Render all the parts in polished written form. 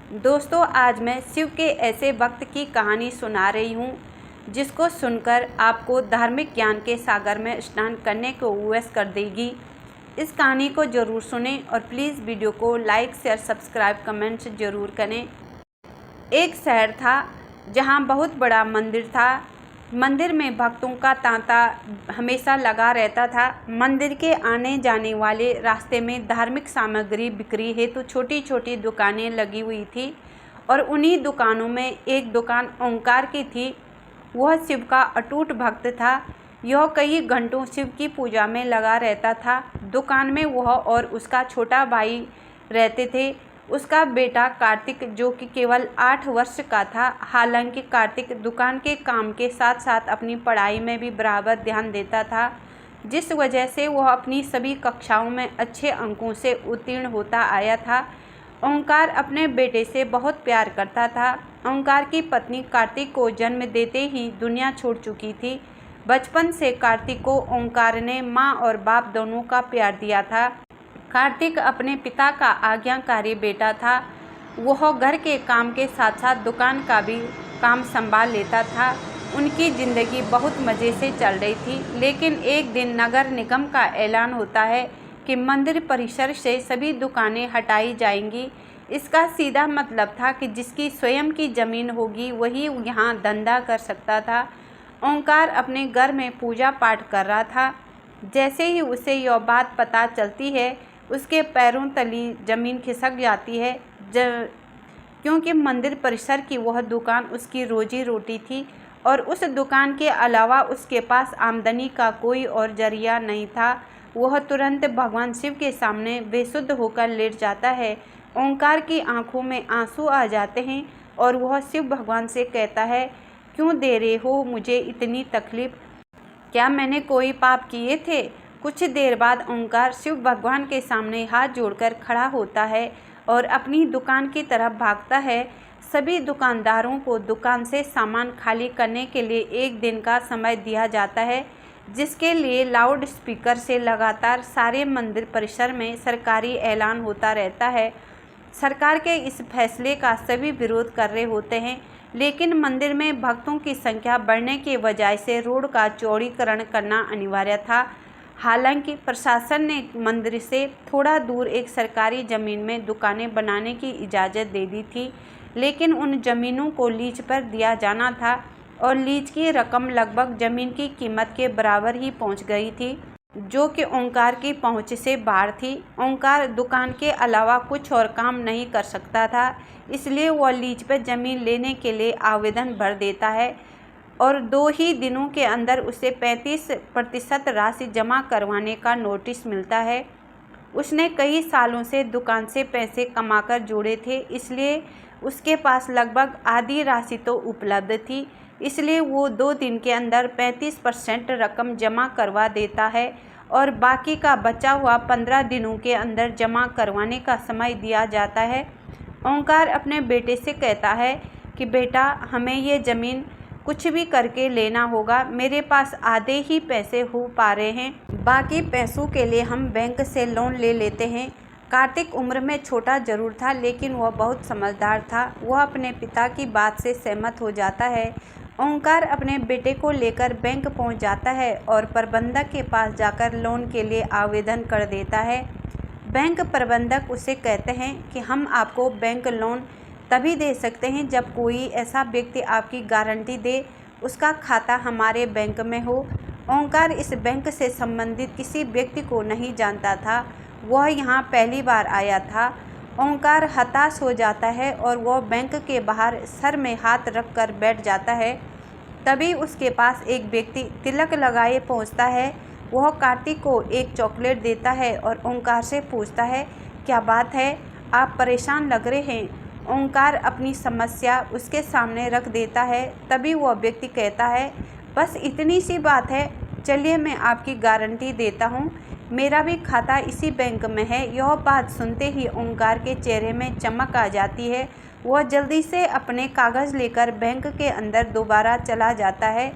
दोस्तों, आज मैं शिव के ऐसे भक्त की कहानी सुना रही हूँ जिसको सुनकर आपको धार्मिक ज्ञान के सागर में स्नान करने को वश कर देगी। इस कहानी को ज़रूर सुनें और प्लीज़ वीडियो को लाइक शेयर सब्सक्राइब कमेंट्स ज़रूर करें। एक शहर था जहाँ बहुत बड़ा मंदिर था। मंदिर में भक्तों का तांता हमेशा लगा रहता था। मंदिर के आने जाने वाले रास्ते में धार्मिक सामग्री बिक्री हेतु छोटी छोटी दुकानें लगी हुई थी और उन्हीं दुकानों में एक दुकान ओंकार की थी। वह शिव का अटूट भक्त था। यह कई घंटों शिव की पूजा में लगा रहता था। दुकान में वह और उसका छोटा भाई रहते थे। उसका बेटा कार्तिक, जो कि केवल 8 वर्ष का था। हालांकि कार्तिक दुकान के काम के साथ साथ अपनी पढ़ाई में भी बराबर ध्यान देता था, जिस वजह से वह अपनी सभी कक्षाओं में अच्छे अंकों से उत्तीर्ण होता आया था। ओंकार अपने बेटे से बहुत प्यार करता था। ओंकार की पत्नी कार्तिक को जन्म देते ही दुनिया छोड़ चुकी थी। बचपन से कार्तिक को ओंकार ने माँ और बाप दोनों का प्यार दिया था। कार्तिक अपने पिता का आज्ञाकारी बेटा था। वह घर के काम के साथ साथ दुकान का भी काम संभाल लेता था। उनकी ज़िंदगी बहुत मज़े से चल रही थी। लेकिन एक दिन नगर निगम का ऐलान होता है कि मंदिर परिसर से सभी दुकानें हटाई जाएंगी। इसका सीधा मतलब था कि जिसकी स्वयं की ज़मीन होगी वही यहाँ धंधा कर सकता था। ओंकार अपने घर में पूजा पाठ कर रहा था। जैसे ही उसे यह बात पता चलती है, उसके पैरों तली ज़मीन खिसक जाती है। क्योंकि मंदिर परिसर की वह दुकान उसकी रोजी रोटी थी और उस दुकान के अलावा उसके पास आमदनी का कोई और जरिया नहीं था। वह तुरंत भगवान शिव के सामने बेसुध होकर लेट जाता है। ओंकार की आंखों में आंसू आ जाते हैं और वह शिव भगवान से कहता है, क्यों दे रहे हो मुझे इतनी तकलीफ़? क्या मैंने कोई पाप किए थे? कुछ देर बाद ओंकार शिव भगवान के सामने हाथ जोड़कर खड़ा होता है और अपनी दुकान की तरफ भागता है। सभी दुकानदारों को दुकान से सामान खाली करने के लिए 1 दिन का समय दिया जाता है, जिसके लिए लाउड स्पीकर से लगातार सारे मंदिर परिसर में सरकारी ऐलान होता रहता है। सरकार के इस फैसले का सभी विरोध कर रहे होते हैं, लेकिन मंदिर में भक्तों की संख्या बढ़ने की वजह से रोड का चौड़ीकरण करना अनिवार्य था। हालांकि प्रशासन ने मंदिर से थोड़ा दूर एक सरकारी ज़मीन में दुकानें बनाने की इजाज़त दे दी थी, लेकिन उन ज़मीनों को लीज पर दिया जाना था और लीज की रकम लगभग ज़मीन की कीमत के बराबर ही पहुंच गई थी, जो कि ओंकार की पहुंच से बाहर थी। ओंकार दुकान के अलावा कुछ और काम नहीं कर सकता था, इसलिए वह लीज पर ज़मीन लेने के लिए आवेदन भर देता है और 2 ही दिनों के अंदर उसे 35% राशि जमा करवाने का नोटिस मिलता है। उसने कई सालों से दुकान से पैसे कमाकर जोड़े थे, इसलिए उसके पास लगभग आधी राशि तो उपलब्ध थी। इसलिए वो 2 दिन के अंदर 35% रकम जमा करवा देता है और बाकी का बचा हुआ 15 दिनों के अंदर जमा करवाने का समय दिया जाता है। ओंकार अपने बेटे से कहता है कि बेटा, हमें ये ज़मीन कुछ भी करके लेना होगा। मेरे पास आधे ही पैसे हो पा रहे हैं, बाकी पैसों के लिए हम बैंक से लोन ले लेते हैं। कार्तिक उम्र में छोटा जरूर था, लेकिन वह बहुत समझदार था। वह अपने पिता की बात से सहमत हो जाता है। ओंकार अपने बेटे को लेकर बैंक पहुंच जाता है और प्रबंधक के पास जाकर लोन के लिए आवेदन कर देता है। बैंक प्रबंधक उसे कहते हैं कि हम आपको बैंक लोन तभी दे सकते हैं जब कोई ऐसा व्यक्ति आपकी गारंटी दे, उसका खाता हमारे बैंक में हो। ओंकार इस बैंक से संबंधित किसी व्यक्ति को नहीं जानता था। वह यहाँ पहली बार आया था। ओंकार हताश हो जाता है और वह बैंक के बाहर सर में हाथ रख कर बैठ जाता है। तभी उसके पास एक व्यक्ति तिलक लगाए पहुँचता है। वह कार्तिक को एक चॉकलेट देता है और ओंकार से पूछता है, क्या बात है, आप परेशान लग रहे हैं? ओंकार अपनी समस्या उसके सामने रख देता है। तभी वह व्यक्ति कहता है, बस इतनी सी बात है, चलिए मैं आपकी गारंटी देता हूँ, मेरा भी खाता इसी बैंक में है। यह बात सुनते ही ओंकार के चेहरे में चमक आ जाती है। वह जल्दी से अपने कागज़ लेकर बैंक के अंदर दोबारा चला जाता है।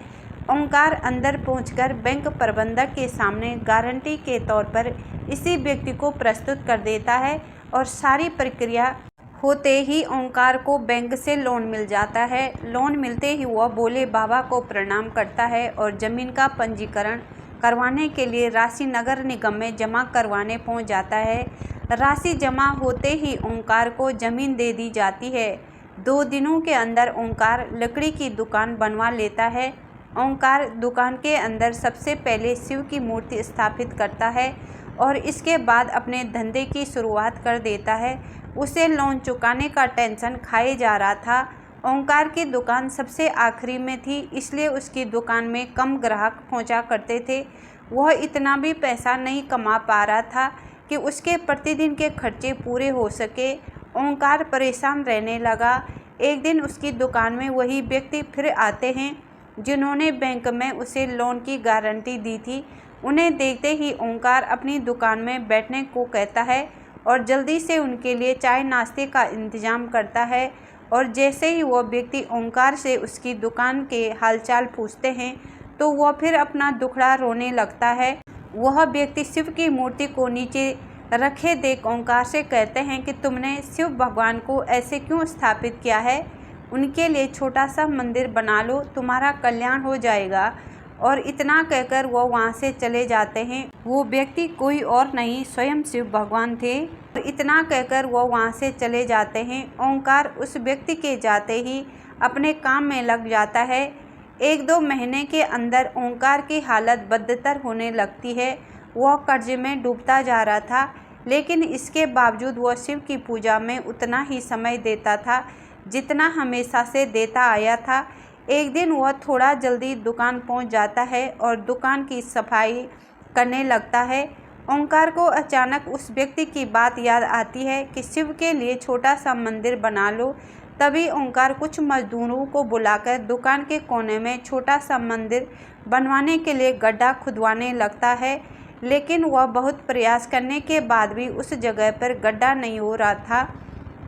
ओंकार अंदर पहुंचकर बैंक प्रबंधक के सामने गारंटी के तौर पर इसी व्यक्ति को प्रस्तुत कर देता है और सारी प्रक्रिया होते ही ओंकार को बैंक से लोन मिल जाता है। लोन मिलते ही वह भोले बाबा को प्रणाम करता है और ज़मीन का पंजीकरण करवाने के लिए राशि नगर निगम में जमा करवाने पहुंच जाता है। राशि जमा होते ही ओंकार को ज़मीन दे दी जाती है। 2 दिनों के अंदर ओंकार लकड़ी की दुकान बनवा लेता है। ओंकार दुकान के अंदर सबसे पहले शिव की मूर्ति स्थापित करता है और इसके बाद अपने धंधे की शुरुआत कर देता है। उसे लोन चुकाने का टेंशन खाए जा रहा था। ओंकार की दुकान सबसे आखिरी में थी, इसलिए उसकी दुकान में कम ग्राहक पहुंचा करते थे। वह इतना भी पैसा नहीं कमा पा रहा था कि उसके प्रतिदिन के खर्चे पूरे हो सके। ओंकार परेशान रहने लगा। एक दिन उसकी दुकान में वही व्यक्ति फिर आते हैं जिन्होंने बैंक में उसे लोन की गारंटी दी थी। उन्हें देखते ही ओंकार अपनी दुकान में बैठने को कहता है और जल्दी से उनके लिए चाय नाश्ते का इंतज़ाम करता है। और जैसे ही वह व्यक्ति ओंकार से उसकी दुकान के हालचाल पूछते हैं तो वह फिर अपना दुखड़ा रोने लगता है। वह व्यक्ति शिव की मूर्ति को नीचे रखे देख ओंकार से कहते हैं कि तुमने शिव भगवान को ऐसे क्यों स्थापित किया है? उनके लिए छोटा सा मंदिर बना लो, तुम्हारा कल्याण हो जाएगा। और इतना कहकर वो वहाँ से चले जाते हैं। वो व्यक्ति कोई और नहीं, स्वयं शिव भगवान थे। और इतना कहकर वो वहाँ से चले जाते हैं। ओंकार उस व्यक्ति के जाते ही अपने काम में लग जाता है। 1-2 महीने के अंदर ओंकार की हालत बदतर होने लगती है। वह कर्ज में डूबता जा रहा था, लेकिन इसके बावजूद वह शिव की पूजा में उतना ही समय देता था जितना हमेशा से देता आया था। एक दिन वह थोड़ा जल्दी दुकान पहुंच जाता है और दुकान की सफाई करने लगता है। ओंकार को अचानक उस व्यक्ति की बात याद आती है कि शिव के लिए छोटा सा मंदिर बना लो। तभी ओंकार कुछ मजदूरों को बुलाकर दुकान के कोने में छोटा सा मंदिर बनवाने के लिए गड्ढा खुदवाने लगता है, लेकिन वह बहुत प्रयास करने के बाद भी उस जगह पर गड्ढा नहीं हो रहा था।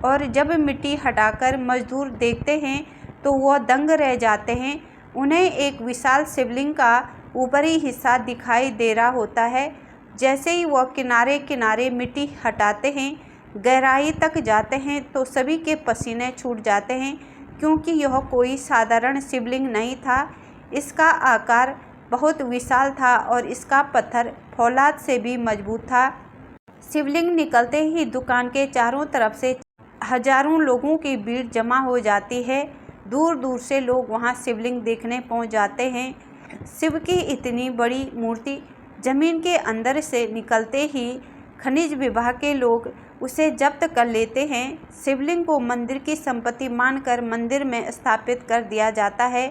और जब मिट्टी हटाकर मजदूर देखते हैं तो वह दंग रह जाते हैं। उन्हें एक विशाल शिवलिंग का ऊपरी हिस्सा दिखाई दे रहा होता है। जैसे ही वह किनारे किनारे मिट्टी हटाते हैं, गहराई तक जाते हैं तो सभी के पसीने छूट जाते हैं, क्योंकि यह कोई साधारण शिवलिंग नहीं था। इसका आकार बहुत विशाल था और इसका पत्थर फौलाद से भी मजबूत था। शिवलिंग निकलते ही दुकान के चारों तरफ से हजारों लोगों की भीड़ जमा हो जाती है। दूर दूर से लोग वहां शिवलिंग देखने पहुंच जाते हैं। शिव की इतनी बड़ी मूर्ति जमीन के अंदर से निकलते ही खनिज विभाग के लोग उसे जब्त कर लेते हैं। शिवलिंग को मंदिर की संपत्ति मानकर मंदिर में स्थापित कर दिया जाता है,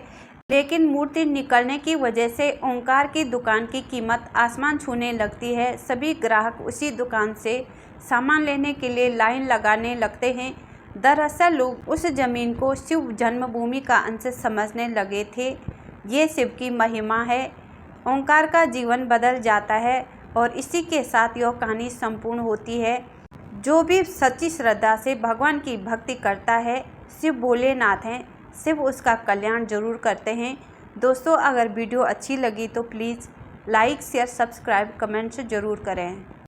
लेकिन मूर्ति निकलने की वजह से ओंकार की दुकान की कीमत आसमान छूने लगती है। सभी ग्राहक उसी दुकान से सामान लेने के लिए लाइन लगाने लगते हैं। दरअसल लोग उस जमीन को शिव जन्मभूमि का अंश समझने लगे थे। ये शिव की महिमा है। ओंकार का जीवन बदल जाता है और इसी के साथ यह कहानी संपूर्ण होती है। जो भी सच्ची श्रद्धा से भगवान की भक्ति करता है, शिव भोलेनाथ हैं, शिव उसका कल्याण जरूर करते हैं। दोस्तों, अगर वीडियो अच्छी लगी तो please like, share, subscribe, comments जरूर करें।